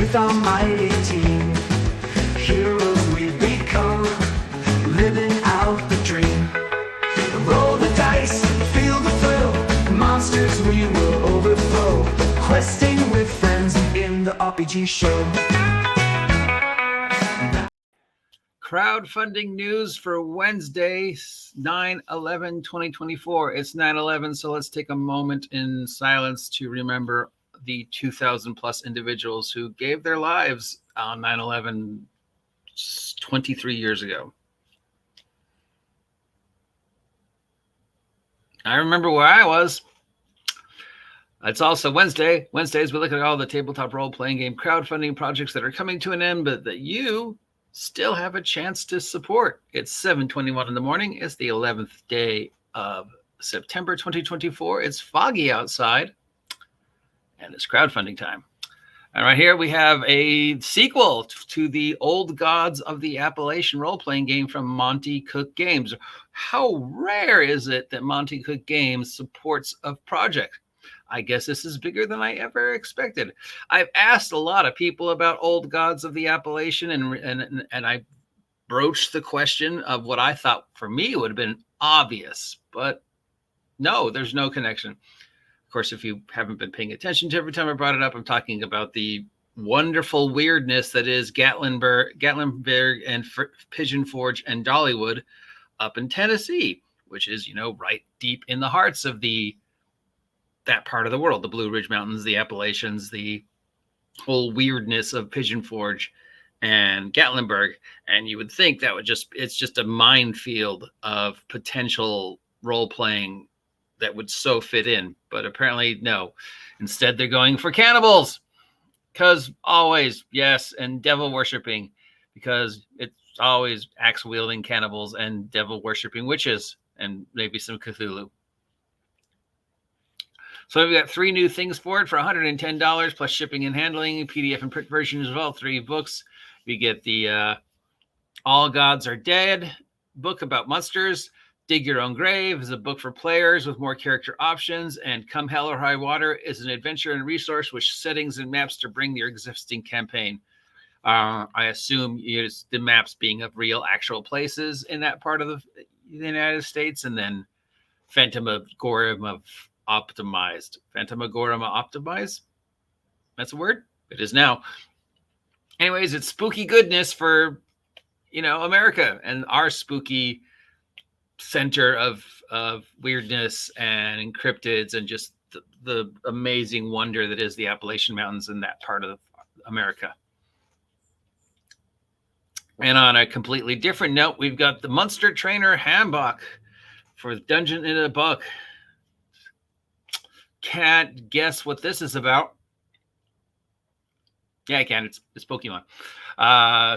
with our mighty team. Heroes we become, living out the dream. Roll the dice, feel the thrill, monsters we will overthrow. Questing with friends in the RPG show. Crowdfunding news for Wednesday, 9/11/2024. It's 9/11, so let's take a moment in silence to remember the 2,000 plus individuals who gave their lives on 9/11 23 years ago. I remember where I was. It's also Wednesday. Wednesdays, we look at all the tabletop role-playing game crowdfunding projects that are coming to an end, but that you still have a chance to support. It's 7:21 in the morning. It's the 11th day of September 2024. It's foggy outside, and it's crowdfunding time. And right here we have a sequel to the Old Gods of the Appalachian role-playing game from Monte Cook Games. How rare is it that Monte Cook Games supports a project? I guess this is bigger than I ever expected. I've asked a lot of people about Old Gods of the Appalachian, and I broached the question of what I thought for me would have been obvious, but no, there's no connection. Of course, if you haven't been paying attention to every time I brought it up, I'm talking about the wonderful weirdness that is Gatlinburg and Pigeon Forge and Dollywood up in Tennessee, which is, right deep in the hearts of that part of the world, the Blue Ridge Mountains, the Appalachians, the whole weirdness of Pigeon Forge and Gatlinburg. And you would think that it's just a minefield of potential role-playing that would so fit in. But apparently, no. Instead, they're going for cannibals. Because always, yes, and devil worshipping. Because it's always axe-wielding cannibals and devil worshipping witches. And maybe some Cthulhu. So we've got 3 new things for it for $110 plus shipping and handling, PDF and print version as well. 3 books. We get the All Gods Are Dead book about monsters. Dig Your Own Grave is a book for players with more character options. And Come Hell or High Water is an adventure and resource with settings and maps to bring your existing campaign. I assume it's the maps being of real, actual places in that part of the United States. And then Phantasmagoria Optimized. That's a word? It is now. Anyways, it's spooky goodness for, America and our spooky center of weirdness and cryptids and just the amazing wonder that is the Appalachian Mountains in that part of America. And on a completely different note, we've got the Monster Trainer Handbook for Dungeon in a Book. Can't guess what this is about. Yeah, I can. It's Pokemon.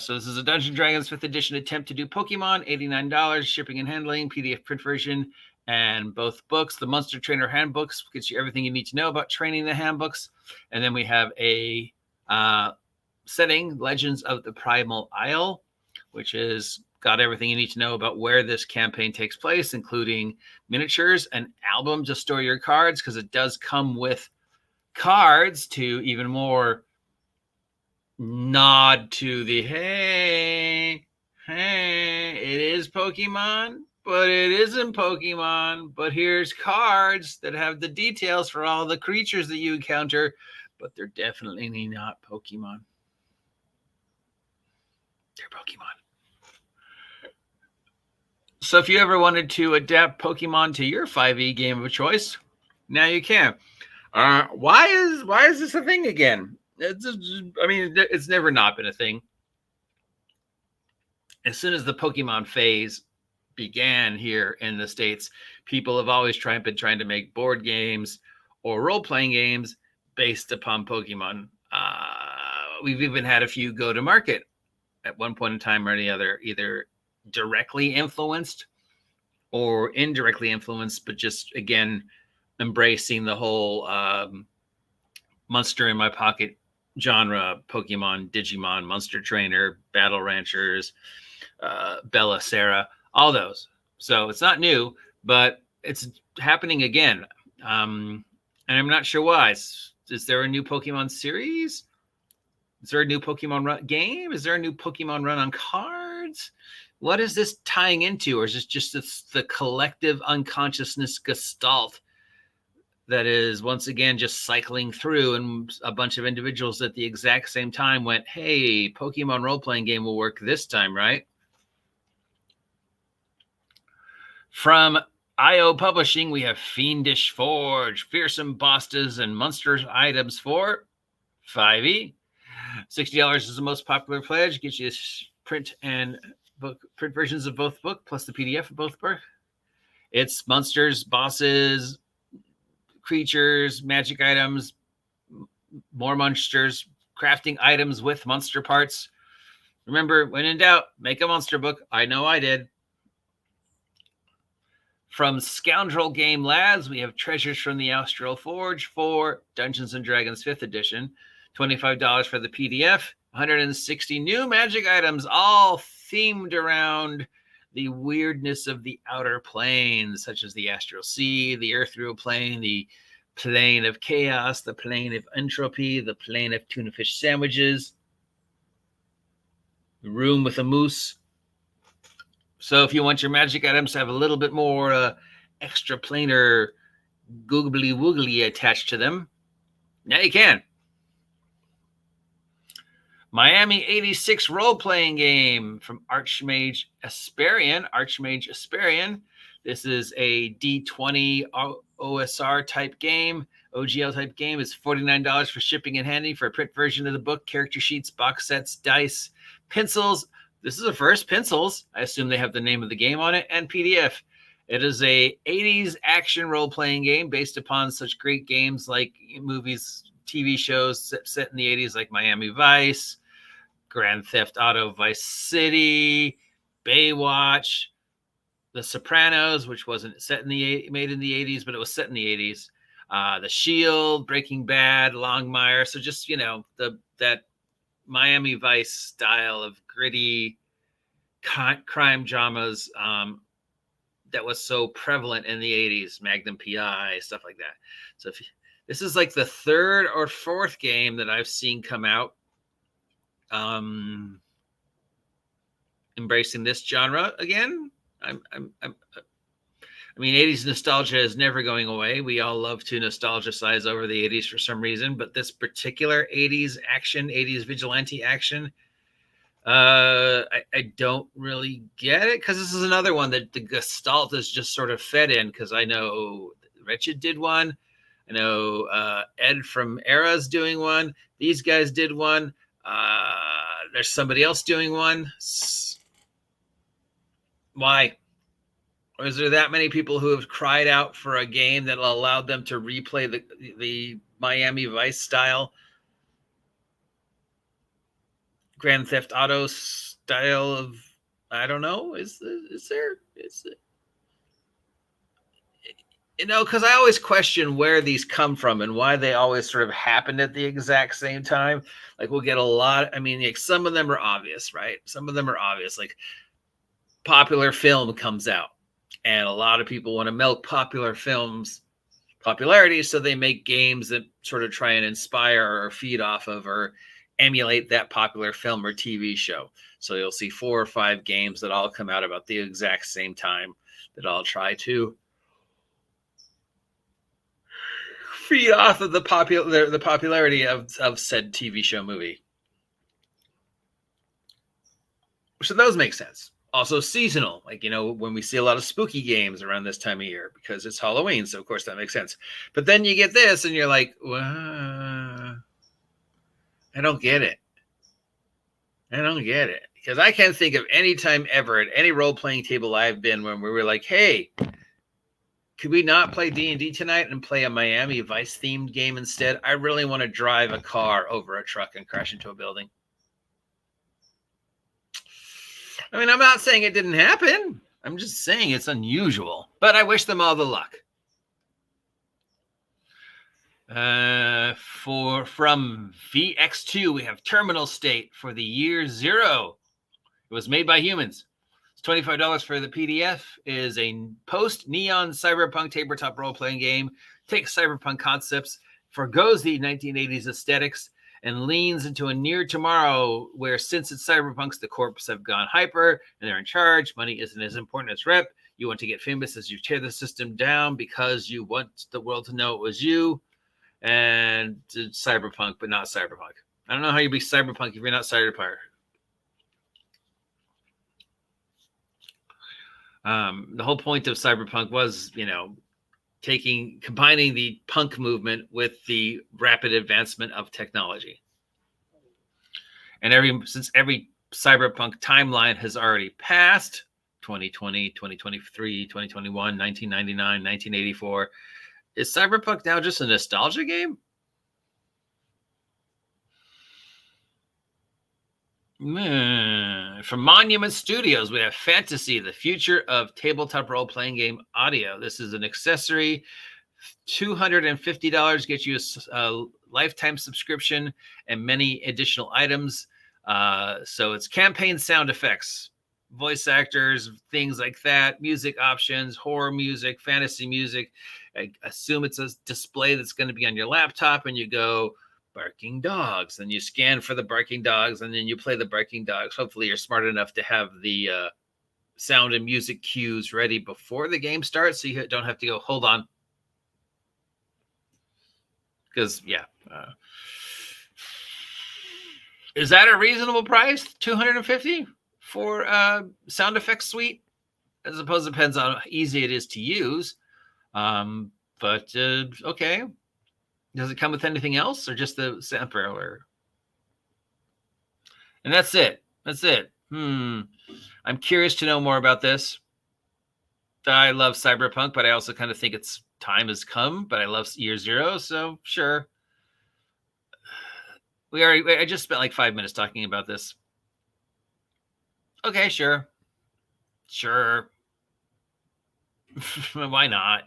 So this is a Dungeons & Dragons 5th edition attempt to do Pokemon. $89, shipping and handling, PDF print version, and both books. The Monster Trainer Handbooks gets you everything you need to know about training the handbooks. And then we have a setting, Legends of the Primal Isle, which is got everything you need to know about where this campaign takes place, including miniatures, an album to store your cards, because it does come with cards to even more nod to the, hey, it is Pokemon, but it isn't Pokemon. But here's cards that have the details for all the creatures that you encounter, but they're definitely not Pokemon. They're Pokemon. So if you ever wanted to adapt Pokemon to your 5e game of choice, now you can. Why is this a thing again? It's never not been a thing. As soon as the Pokemon phase began here in the States, people have always been trying to make board games or role-playing games based upon Pokemon. We've even had a few go to market at one point in time or the other, either directly influenced or indirectly influenced, but just, again, embracing the whole monster in my pocket genre, Pokemon, Digimon, Monster Trainer, Battle Ranchers, Bella, Sarah, all those. So it's not new, but it's happening again. And I'm not sure why. Is there a new Pokemon series? Is there a new Pokemon Run game? Is there a new Pokemon Run on cards? What is this tying into? Or is this just the collective unconsciousness gestalt that is once again just cycling through, and a bunch of individuals at the exact same time went, hey, Pokemon role-playing game will work this time, right? From IO Publishing, we have Fiendish Forge, Fearsome Bosses, and Monsters items for $5e. $60 is the most popular pledge. Gets you print versions of both book plus the PDF of both book. It's monsters, bosses, creatures, magic items, more monsters, crafting items with monster parts. Remember, when in doubt, make a monster book. I know I did. From Scoundrel Game Labs, we have Treasures from the Astral Forge for Dungeons & Dragons 5th edition. $25 for the PDF. 160 new magic items, all themed around the weirdness of the outer planes, such as the Astral Sea, the Earthreal Plane, the Plane of Chaos, the Plane of Entropy, the Plane of Tuna Fish Sandwiches, the Room with a Moose. So if you want your magic items to have a little bit more extra planar googly woogly attached to them, now you can. Miami 86 role-playing game from Archmage Asperian. This is a D20 OSR type game, OGL type game. It's $49 for shipping and handling for a print version of the book, character sheets, box sets, dice, pencils. This is the first pencils. I assume they have the name of the game on it, and PDF. It is a 80s action role-playing game based upon such great games like movies, TV shows set in the 80s like Miami Vice, Grand Theft Auto Vice City, Baywatch, The Sopranos, which wasn't set in made in the 80s, but it was set in the 80s. The Shield, Breaking Bad, Longmire. So just, that Miami Vice style of gritty crime dramas that was so prevalent in the 80s, Magnum PI, stuff like that. So this is like the third or fourth game that I've seen come out embracing this genre again. I mean, 80s nostalgia is never going away. We all love to nostalgicize over the 80s for some reason, but this particular 80s action, 80s vigilante action, I don't really get it, because this is another one that the gestalt is just sort of fed in, because I know Wretched did one. I know Ed from Era's doing one. These guys did one. There's somebody else doing one. Why? Or is there that many people who have cried out for a game that allowed them to replay the Miami Vice style, Grand Theft Auto style of, I don't know, is there? Because I always question where these come from and why they always sort of happen at the exact same time. Like, we'll get a lot. I mean, like, some of them are obvious, right? Some of them are obvious. Like, popular film comes out, and a lot of people want to milk popular films popularity, so they make games that sort of try and inspire or feed off of or emulate that popular film or TV show. So you'll see 4 or 5 games that all come out about the exact same time that all try to feed off of the popularity of said TV show movie. So those make sense. Also seasonal, like, when we see a lot of spooky games around this time of year because it's Halloween. So of course that makes sense. But then you get this and you're like, well, I don't get it. Because I can't think of any time ever at any role-playing table I've been when we were like, hey, could we not play D&D tonight and play a Miami Vice themed game instead? I really want to drive a car over a truck and crash into a building. I mean, I'm not saying it didn't happen. I'm just saying it's unusual. But I wish them all the luck. From VX2, we have Terminal State for the year 0. It was made by humans. It's $25 for the PDF. It is a post-neon cyberpunk tabletop role-playing game. Takes cyberpunk concepts, forgoes the 1980s aesthetics, and leans into a near tomorrow where, since it's cyberpunks, the corps have gone hyper and they're in charge. Money isn't as important as rep. You want to get famous as you tear the system down because you want the world to know it was you. And cyberpunk, but not cyberpunk. I don't know how you be cyberpunk if you're not cyberpunk. The whole point of cyberpunk was, combining the punk movement with the rapid advancement of technology. And since every cyberpunk timeline has already passed, 2020, 2023, 2021, 1999, 1984, is cyberpunk now just a nostalgia game? From Monument Studios, we have Fantasy, the future of tabletop role-playing game audio. This is an accessory. $250 gets you a lifetime subscription and many additional items. So it's campaign sound effects, voice actors, things like that, music options, horror music, fantasy music. I assume it's a display that's going to be on your laptop, and you go barking dogs, and you scan for the barking dogs, and then you play the barking dogs. Hopefully you're smart enough to have the sound and music cues ready before the game starts, so you don't have to go, hold on. Because, is that a reasonable price? $250 for a sound effects suite? I suppose it depends on how easy it is to use. But okay. Does it come with anything else, or just the sampler? And that's it. I'm curious to know more about this. I love cyberpunk, but I also kind of think its time has come. But I love year zero, so sure. I just spent like 5 minutes talking about this. Okay, sure. Why not?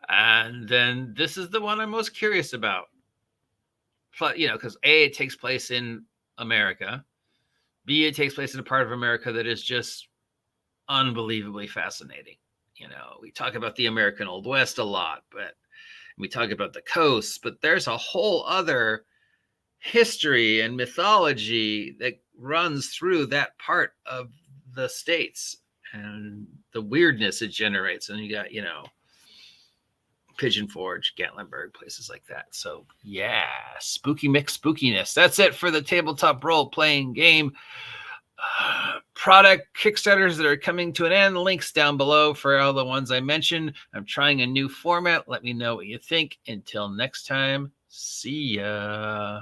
And then this is the one I'm most curious about. But, because A, it takes place in America. B, it takes place in a part of America that is just unbelievably fascinating. We talk about the American Old West a lot, but we talk about the coast, but there's a whole other history and mythology that runs through that part of the States and the weirdness it generates. And you got, Pigeon Forge, Gatlinburg, places like that. So spooky mix spookiness. That's it for the tabletop role-playing game product Kickstarters that are coming to an end. Links down below for all the ones I mentioned. I'm trying a new format. Let me know what you think. Until next time, see ya.